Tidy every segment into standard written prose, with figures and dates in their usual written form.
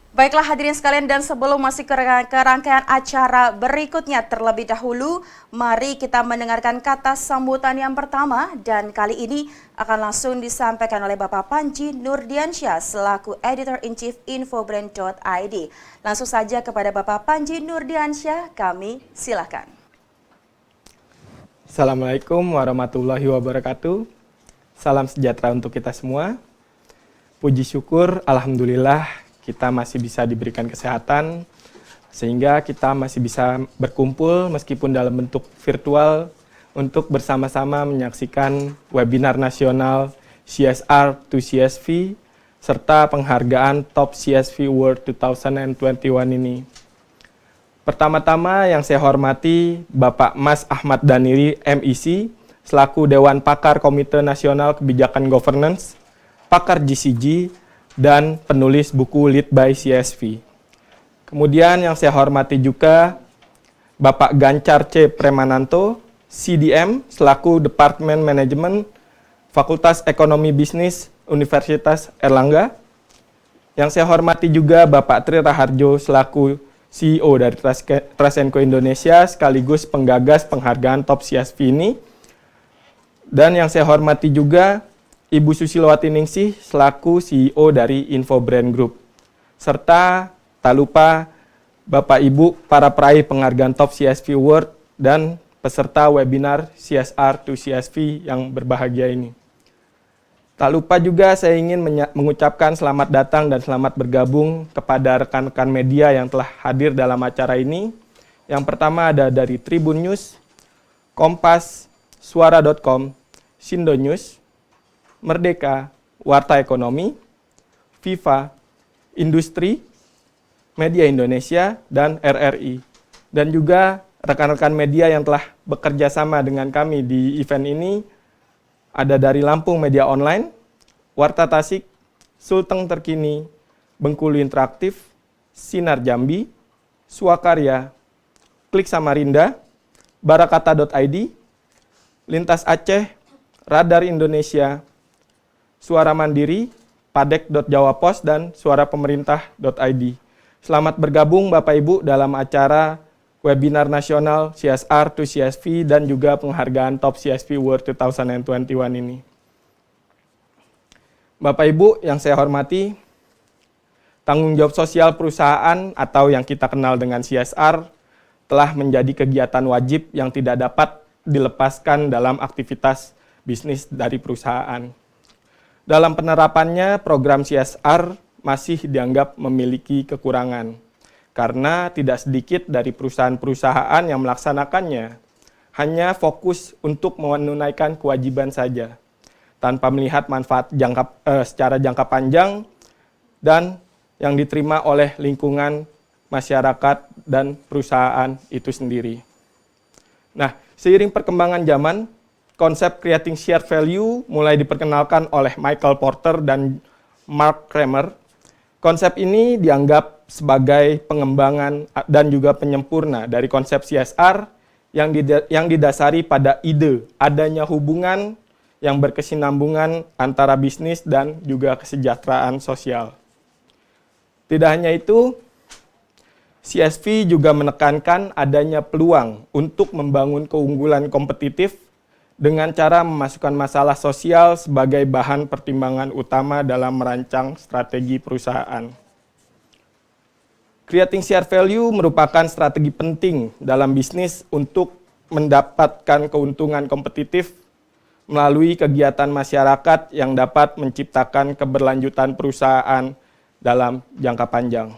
Baiklah hadirin sekalian, dan sebelum masuk ke rangkaian acara berikutnya, terlebih dahulu mari kita mendengarkan kata sambutan yang pertama, dan kali ini akan langsung disampaikan oleh Bapak Panji Nurdiansyah selaku Editor-in-Chief Infobrand.id. Langsung saja kepada Bapak Panji Nurdiansyah, kami silakan. Assalamualaikum warahmatullahi wabarakatuh. Salam sejahtera untuk kita semua. Puji syukur, alhamdulillah kita masih bisa diberikan kesehatan, sehingga kita masih bisa berkumpul meskipun dalam bentuk virtual untuk bersama-sama menyaksikan webinar nasional CSR to CSV serta penghargaan Top CSV World 2021 ini. Pertama-tama yang saya hormati Bapak Mas Ahmad Daniri, MEC, selaku Dewan Pakar Komite Nasional Kebijakan Governance, pakar GCG, dan penulis buku Lead by CSV. Kemudian yang saya hormati juga Bapak Gancar C. Premananto, CDM, selaku Departemen Manajemen Fakultas Ekonomi Bisnis Universitas Erlangga. Yang saya hormati juga Bapak Tri Raharjo, selaku CEO dari Trasenko Indonesia, sekaligus penggagas penghargaan Top CSV ini. Dan yang saya hormati juga Ibu Susilowati Ningsih selaku CEO dari Infobrand Group. Serta tak lupa Bapak Ibu para peraih penghargaan Top CSV Award dan peserta webinar CSR to CSV yang berbahagia ini. Tak lupa juga saya ingin mengucapkan selamat datang dan selamat bergabung kepada rekan-rekan media yang telah hadir dalam acara ini. Yang pertama ada dari Tribun News, Kompas, Suara.com, Sindo News, Merdeka, Warta Ekonomi, Viva, Industri, Media Indonesia, dan RRI. Dan juga rekan-rekan media yang telah bekerja sama dengan kami di event ini, ada dari Lampung Media Online, Warta Tasik, Sulteng Terkini, Bengkulu Interaktif, Sinar Jambi, Swakarya, Klik Samarinda, Barakata.id, Lintas Aceh, Radar Indonesia, Suara Mandiri, Padek.Jawapos, dan suarapemerintah.id. Selamat bergabung Bapak Ibu dalam acara webinar nasional CSR to CSV dan juga penghargaan Top CSV World 2021 ini. Bapak Ibu yang saya hormati, tanggung jawab sosial perusahaan atau yang kita kenal dengan CSR telah menjadi kegiatan wajib yang tidak dapat dilepaskan dalam aktivitas bisnis dari perusahaan. Dalam penerapannya, program CSR masih dianggap memiliki kekurangan, karena tidak sedikit dari perusahaan-perusahaan yang melaksanakannya hanya fokus untuk menunaikan kewajiban saja, tanpa melihat manfaat secara jangka panjang dan yang diterima oleh lingkungan masyarakat dan perusahaan itu sendiri. Nah, seiring perkembangan zaman, konsep creating shared value mulai diperkenalkan oleh Michael Porter dan Mark Kramer. Konsep ini dianggap sebagai pengembangan dan juga penyempurna dari konsep CSR yang didasari pada ide adanya hubungan yang berkesinambungan antara bisnis dan juga kesejahteraan sosial. Tidak hanya itu, CSV juga menekankan adanya peluang untuk membangun keunggulan kompetitif dengan cara memasukkan masalah sosial sebagai bahan pertimbangan utama dalam merancang strategi perusahaan. Creating shared value merupakan strategi penting dalam bisnis untuk mendapatkan keuntungan kompetitif melalui kegiatan masyarakat yang dapat menciptakan keberlanjutan perusahaan dalam jangka panjang.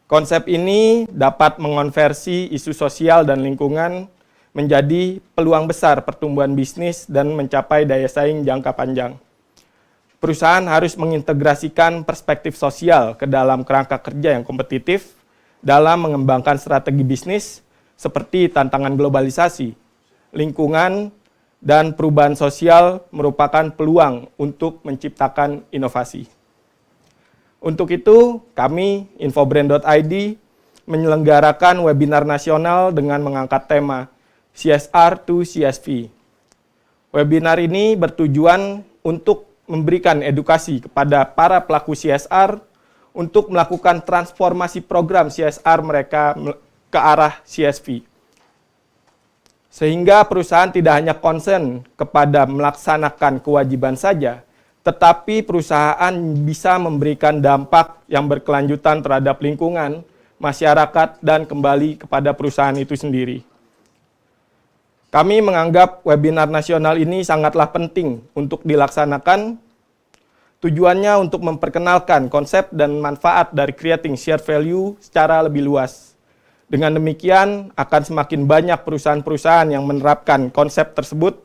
Konsep ini dapat mengonversi isu sosial dan lingkungan menjadi peluang besar pertumbuhan bisnis dan mencapai daya saing jangka panjang. Perusahaan harus mengintegrasikan perspektif sosial ke dalam kerangka kerja yang kompetitif dalam mengembangkan strategi bisnis seperti tantangan globalisasi, lingkungan, dan perubahan sosial merupakan peluang untuk menciptakan inovasi. Untuk itu, kami, Infobrand.id, menyelenggarakan webinar nasional dengan mengangkat tema CSR to CSV. Webinar ini bertujuan untuk memberikan edukasi kepada para pelaku CSR untuk melakukan transformasi program CSR mereka ke arah CSV. Sehingga perusahaan tidak hanya concern kepada melaksanakan kewajiban saja, tetapi perusahaan bisa memberikan dampak yang berkelanjutan terhadap lingkungan, masyarakat, dan kembali kepada perusahaan itu sendiri. Kami menganggap webinar nasional ini sangatlah penting untuk dilaksanakan. Tujuannya untuk memperkenalkan konsep dan manfaat dari creating shared value secara lebih luas. Dengan demikian, akan semakin banyak perusahaan-perusahaan yang menerapkan konsep tersebut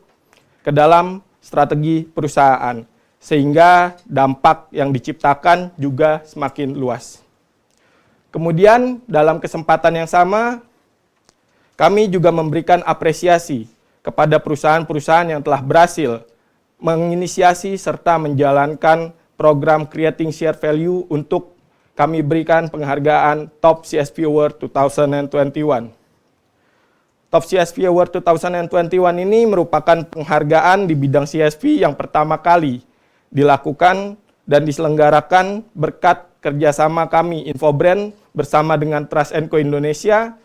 ke dalam strategi perusahaan, sehingga dampak yang diciptakan juga semakin luas. Kemudian, dalam kesempatan yang sama, kami juga memberikan apresiasi kepada perusahaan-perusahaan yang telah berhasil menginisiasi serta menjalankan program Creating Shared Value untuk kami berikan penghargaan Top CSV Award 2021. Top CSV Award 2021 ini merupakan penghargaan di bidang CSV yang pertama kali dilakukan dan diselenggarakan berkat kerjasama kami Infobrand bersama dengan Trust & Co Indonesia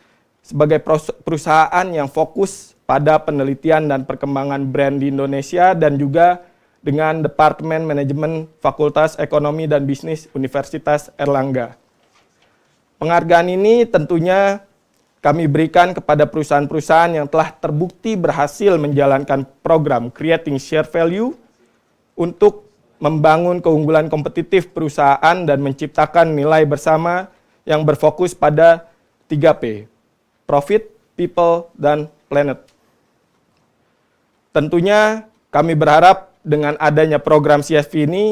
sebagai perusahaan yang fokus pada penelitian dan perkembangan brand di Indonesia dan juga dengan Departemen Manajemen Fakultas Ekonomi dan Bisnis Universitas Erlangga. Penghargaan ini tentunya kami berikan kepada perusahaan-perusahaan yang telah terbukti berhasil menjalankan program Creating Shared Value untuk membangun keunggulan kompetitif perusahaan dan menciptakan nilai bersama yang berfokus pada 3P, Profit, People, dan Planet. Tentunya kami berharap dengan adanya program CSV ini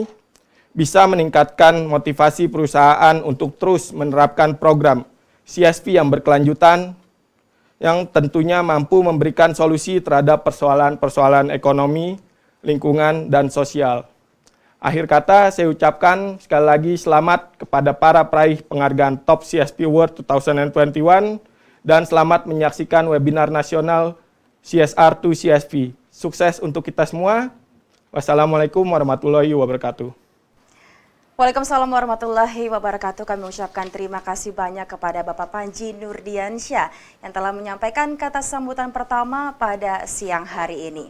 bisa meningkatkan motivasi perusahaan untuk terus menerapkan program CSV yang berkelanjutan yang tentunya mampu memberikan solusi terhadap persoalan-persoalan ekonomi, lingkungan, dan sosial. Akhir kata, saya ucapkan sekali lagi selamat kepada para peraih penghargaan Top CSV Award 2021 dan selamat menyaksikan webinar nasional CSR to CSV. Sukses untuk kita semua. Wassalamualaikum warahmatullahi wabarakatuh. Waalaikumsalam warahmatullahi wabarakatuh. Kami mengucapkan terima kasih banyak kepada Bapak Panji Nurdiansyah yang telah menyampaikan kata sambutan pertama pada siang hari ini.